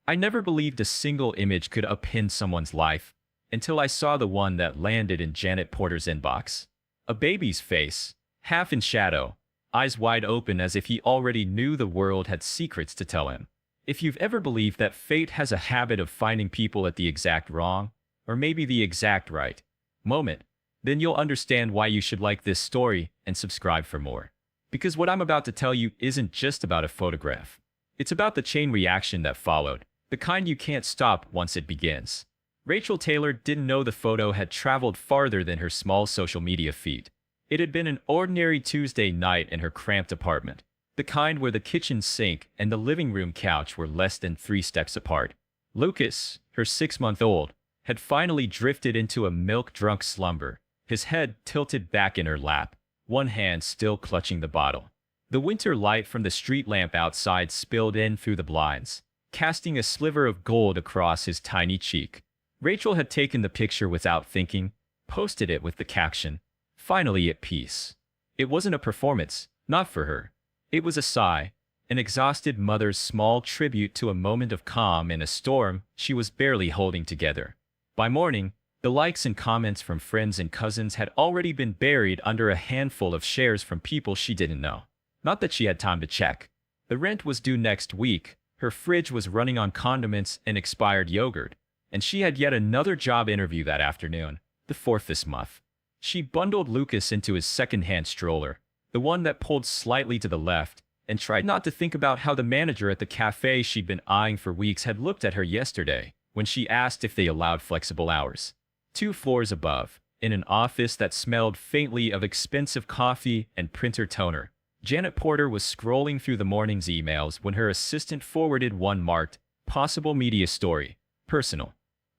I never believed a single image could upend someone's life until I saw the one that landed in Janet Porter's inbox. A baby's face, half in shadow, eyes wide open as if he already knew the world had secrets to tell him. If you've ever believed that fate has a habit of finding people at the exact wrong, or maybe the exact right, moment, then you'll understand why you should like this story and subscribe for more. Because what I'm about to tell you isn't just about a photograph. It's about the chain reaction that followed, the kind you can't stop once it begins. Rachel Taylor didn't know the photo had traveled farther than her small social media feed. It had been an ordinary Tuesday night in her cramped apartment, the kind where the kitchen sink and the living room couch were less than 3 steps apart. Lucas, her 6-month-old, had finally drifted into a milk-drunk slumber, his head tilted back in her lap, one hand still clutching the bottle. The winter light from the street lamp outside spilled in through the blinds, casting a sliver of gold across his tiny cheek. Rachel had taken the picture without thinking, posted it with the caption, "Finally at peace." It wasn't a performance, not for her. It was a sigh, an exhausted mother's small tribute to a moment of calm in a storm she was barely holding together. By morning, the likes and comments from friends and cousins had already been buried under a handful of shares from people she didn't know. Not that she had time to check. The rent was due next week, her fridge was running on condiments and expired yogurt, and she had yet another job interview that afternoon, the 4th this month. She bundled Lucas into his second-hand stroller, the one that pulled slightly to the left, and tried not to think about how the manager at the cafe she'd been eyeing for weeks had looked at her yesterday when she asked if they allowed flexible hours. 2 floors above, in an office that smelled faintly of expensive coffee and printer toner, Janet Porter was scrolling through the morning's emails when her assistant forwarded one marked, "Possible media story, personal."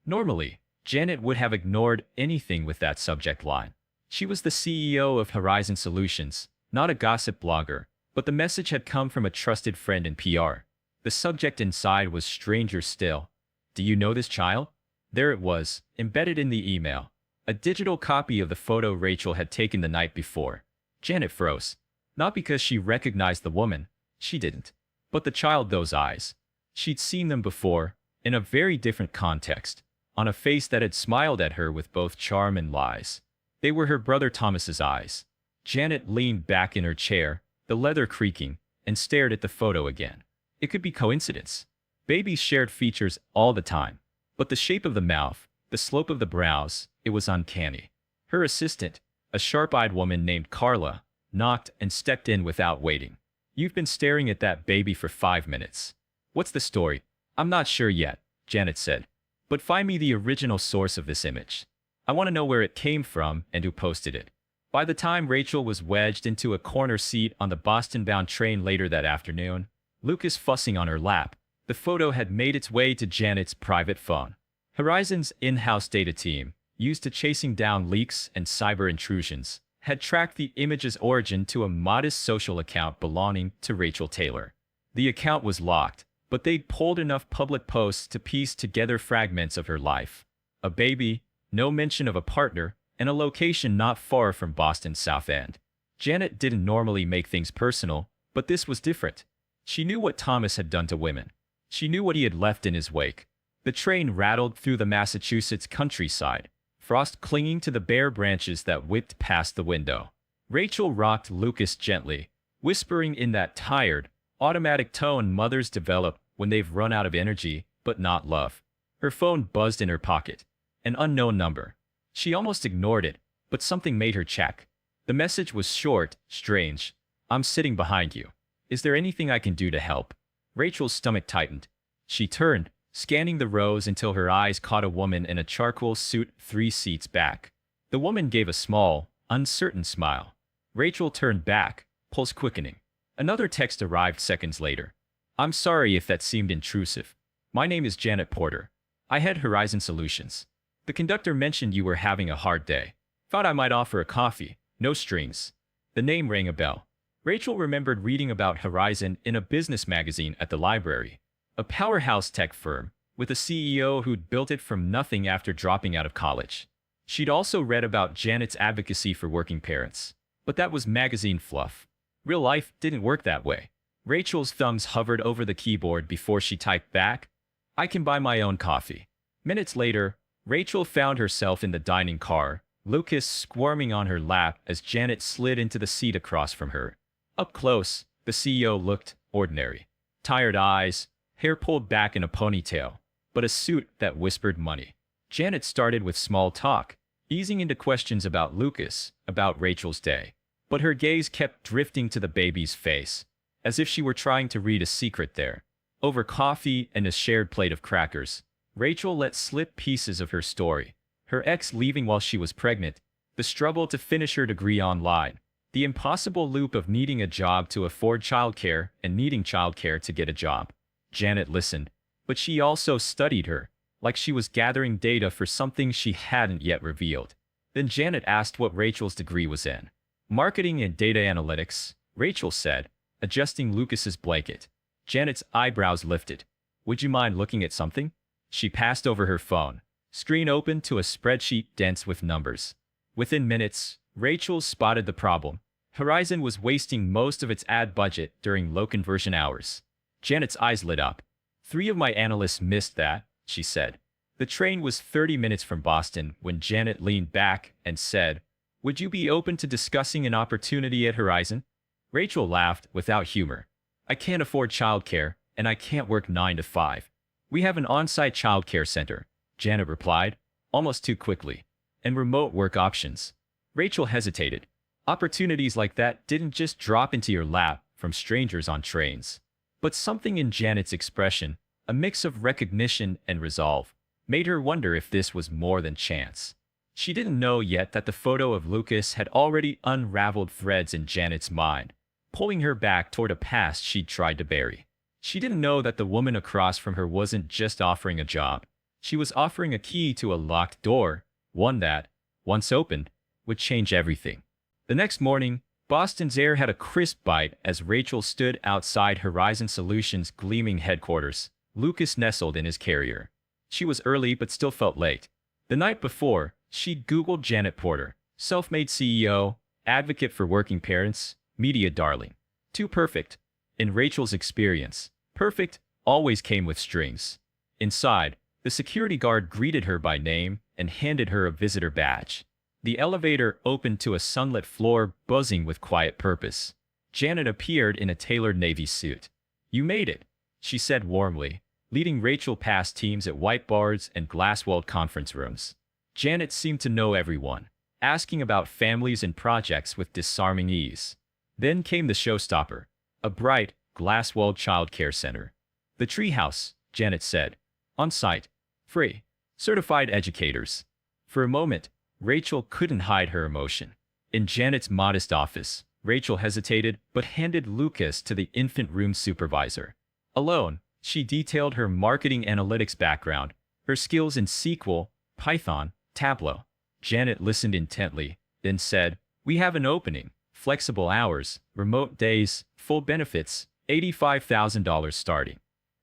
Normally, Janet would have ignored anything with that subject line. She was the CEO of Horizon Solutions, not a gossip blogger, but the message had come from a trusted friend in PR. The subject inside was stranger still. "Do you know this child?" There it was, embedded in the email, a digital copy of the photo Rachel had taken the night before. Janet froze. Not because she recognized the woman, she didn't, but the child, those eyes. She'd seen them before, in a very different context, on a face that had smiled at her with both charm and lies. They were her brother Thomas's eyes. Janet leaned back in her chair, the leather creaking, and stared at the photo again. It could be coincidence. Babies shared features all the time, but the shape of the mouth, the slope of the brows, it was uncanny. Her assistant, a sharp-eyed woman named Carla, knocked and stepped in without waiting. "You've been staring at that baby for 5 minutes. What's the story?" "I'm not sure yet," Janet said. "But find me the original source of this image. I want to know where it came from and who posted it." By the time Rachel was wedged into a corner seat on the Boston-bound train later that afternoon, Lucas fussing on her lap, the photo had made its way to Janet's private phone. Horizon's in-house data team, used to chasing down leaks and cyber intrusions, had tracked the image's origin to a modest social account belonging to Rachel Taylor. The account was locked, but they'd pulled enough public posts to piece together fragments of her life. A baby, no mention of a partner, and a location not far from Boston's South End. Janet didn't normally make things personal, but this was different. She knew what Thomas had done to women. She knew what he had left in his wake. The train rattled through the Massachusetts countryside, frost clinging to the bare branches that whipped past the window. Rachel rocked Lucas gently, whispering in that tired, automatic tone mothers develop when they've run out of energy, but not love. Her phone buzzed in her pocket. An unknown number. She almost ignored it, but something made her check. The message was short, strange. "I'm sitting behind you. Is there anything I can do to help?" Rachel's stomach tightened. She turned, scanning the rows until her eyes caught a woman in a charcoal suit 3 seats back. The woman gave a small, uncertain smile. Rachel turned back, pulse quickening. Another text arrived seconds later. "I'm sorry if that seemed intrusive. My name is Janet Porter. I head Horizon Solutions. The conductor mentioned you were having a hard day. Thought I might offer a coffee, no strings." The name rang a bell. Rachel remembered reading about Horizon in a business magazine at the library. A powerhouse tech firm, with a CEO who'd built it from nothing after dropping out of college. She'd also read about Janet's advocacy for working parents. But that was magazine fluff. Real life didn't work that way. Rachel's thumbs hovered over the keyboard before she typed back, I can buy my own coffee. Minutes later, Rachel found herself in the dining car, Lucas squirming on her lap as Janet slid into the seat across from her. Up close, the CEO looked ordinary. Tired eyes, hair pulled back in a ponytail, but a suit that whispered money. Janet started with small talk, easing into questions about Lucas, about Rachel's day. But her gaze kept drifting to the baby's face, as if she were trying to read a secret there. Over coffee and a shared plate of crackers, Rachel let slip pieces of her story. Her ex leaving while she was pregnant, the struggle to finish her degree online, the impossible loop of needing a job to afford childcare and needing childcare to get a job. Janet listened, but she also studied her, like she was gathering data for something she hadn't yet revealed. Then Janet asked what Rachel's degree was in. Marketing and data analytics, Rachel said, adjusting Lucas's blanket. Janet's eyebrows lifted. Would you mind looking at something? She passed over her phone. Screen opened to a spreadsheet dense with numbers. Within minutes, Rachel spotted the problem. Horizon was wasting most of its ad budget during low conversion hours. Janet's eyes lit up. 3 of my analysts missed that, she said. The train was 30 minutes from Boston when Janet leaned back and said, would you be open to discussing an opportunity at Horizon? Rachel laughed without humor. I can't afford childcare, and I can't work 9 to 5. We have an on-site childcare center, Janet replied, almost too quickly, and remote work options. Rachel hesitated. Opportunities like that didn't just drop into your lap from strangers on trains. But something in Janet's expression, a mix of recognition and resolve, made her wonder if this was more than chance. She didn't know yet that the photo of Lucas had already unraveled threads in Janet's mind, pulling her back toward a past she'd tried to bury. She didn't know that the woman across from her wasn't just offering a job. She was offering a key to a locked door, one that, once opened, would change everything. The next morning, Boston's air had a crisp bite as Rachel stood outside Horizon Solutions' gleaming headquarters. Lucas nestled in his carrier. She was early but still felt late. The night before, she'd Googled Janet Porter, self-made CEO, advocate for working parents, media darling. Too perfect. In Rachel's experience, perfect always came with strings. Inside, the security guard greeted her by name and handed her a visitor badge. The elevator opened to a sunlit floor buzzing with quiet purpose. Janet appeared in a tailored navy suit. You made it, she said warmly, leading Rachel past teams at whiteboards and glass-walled conference rooms. Janet seemed to know everyone, asking about families and projects with disarming ease. Then came the showstopper, a bright, glass-walled child care center. The treehouse, Janet said. On site. Free. Certified educators. For a moment, Rachel couldn't hide her emotion. In Janet's modest office, Rachel hesitated but handed Lucas to the infant room supervisor. Alone, she detailed her marketing analytics background, her skills in SQL, Python, Tableau. Janet listened intently, then said, we have an opening, flexible hours, remote days, full benefits, $85,000 starting.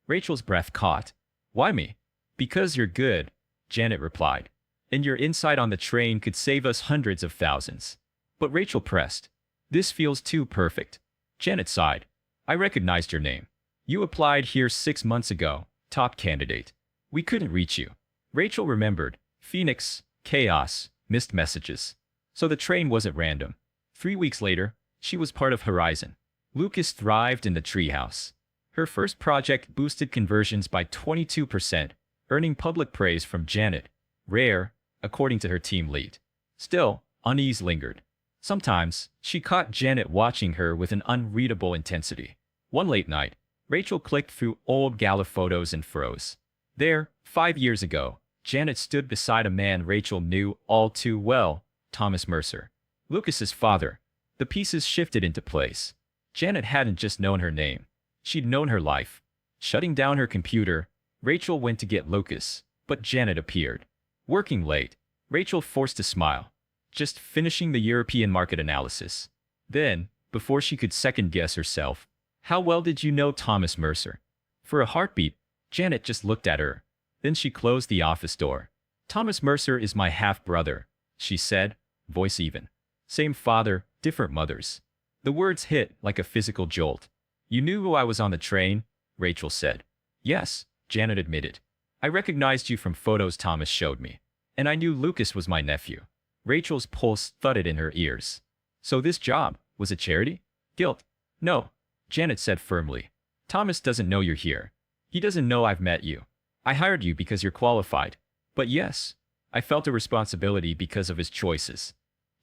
Rachel's breath caught. Why me? Because you're good, Janet replied. And your insight on the train could save us hundreds of thousands. But Rachel pressed. This feels too perfect. Janet sighed. I recognized your name. You applied here 6 months ago, top candidate. We couldn't reach you. Rachel remembered. Phoenix, chaos, missed messages. So the train wasn't random. 3 weeks later, she was part of Horizon. Lucas thrived in the treehouse. Her first project boosted conversions by 22%, earning public praise from Janet. Rare, according to her team lead. Still, unease lingered. Sometimes, she caught Janet watching her with an unreadable intensity. One late night, Rachel clicked through old gala photos and froze. There, 5 years ago, Janet stood beside a man Rachel knew all too well, Thomas Mercer. Lucas's father. The pieces shifted into place. Janet hadn't just known her name. She'd known her life. Shutting down her computer, Rachel went to get Lucas, but Janet appeared. Working late, Rachel forced a smile. Just finishing the European market analysis. Then, before she could second-guess herself, how well did you know Thomas Mercer? For a heartbeat, Janet just looked at her. Then she closed the office door. Thomas Mercer is my half-brother, she said, voice even. Same father, different mothers. The words hit like a physical jolt. You knew who I was on the train, Rachel said. Yes, Janet admitted. I recognized you from photos Thomas showed me. And I knew Lucas was my nephew. Rachel's pulse thudded in her ears. So this job, was it charity? Guilt? No, Janet said firmly. Thomas doesn't know you're here. He doesn't know I've met you. I hired you because you're qualified. But yes, I felt a responsibility because of his choices.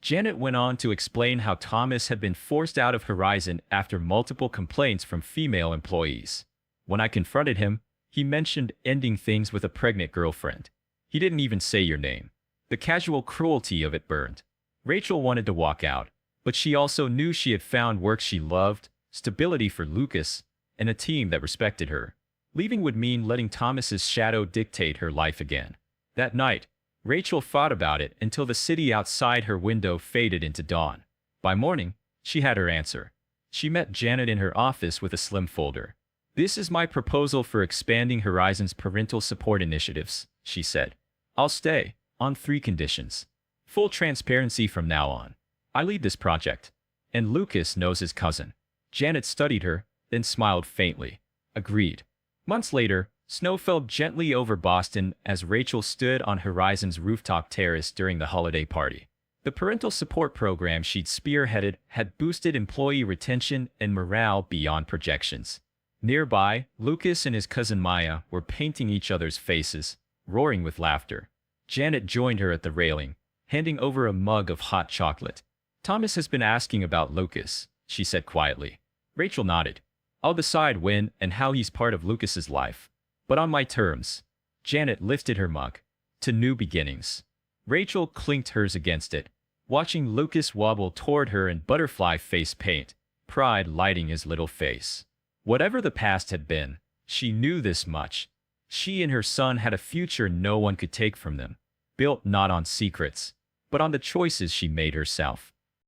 Janet went on to explain how Thomas had been forced out of Horizon after multiple complaints from female employees. When I confronted him, he mentioned ending things with a pregnant girlfriend. He didn't even say your name. The casual cruelty of it burned. Rachel wanted to walk out, but she also knew she had found work she loved, stability for Lucas, and a team that respected her. Leaving would mean letting Thomas's shadow dictate her life again. That night, Rachel thought about it until the city outside her window faded into dawn. By morning, she had her answer. She met Janet in her office with a slim folder. This is my proposal for expanding Horizon's parental support initiatives, she said. I'll stay, on 3 conditions. Full transparency from now on. I lead this project. And Lucas knows his cousin. Janet studied her, then smiled faintly. Agreed. Months later, snow fell gently over Boston as Rachel stood on Horizon's rooftop terrace during the holiday party. The parental support program she'd spearheaded had boosted employee retention and morale beyond projections. Nearby, Lucas and his cousin Maya were painting each other's faces, roaring with laughter. Janet joined her at the railing, handing over a mug of hot chocolate. Thomas has been asking about Lucas, she said quietly. Rachel nodded. I'll decide when and how he's part of Lucas's life. But on my terms. Janet lifted her mug. To new beginnings. Rachel clinked hers against it, watching Lucas wobble toward her in butterfly face paint, pride lighting his little face. Whatever the past had been, she knew this much. She and her son had a future no one could take from them, built not on secrets, but on the choices she made herself.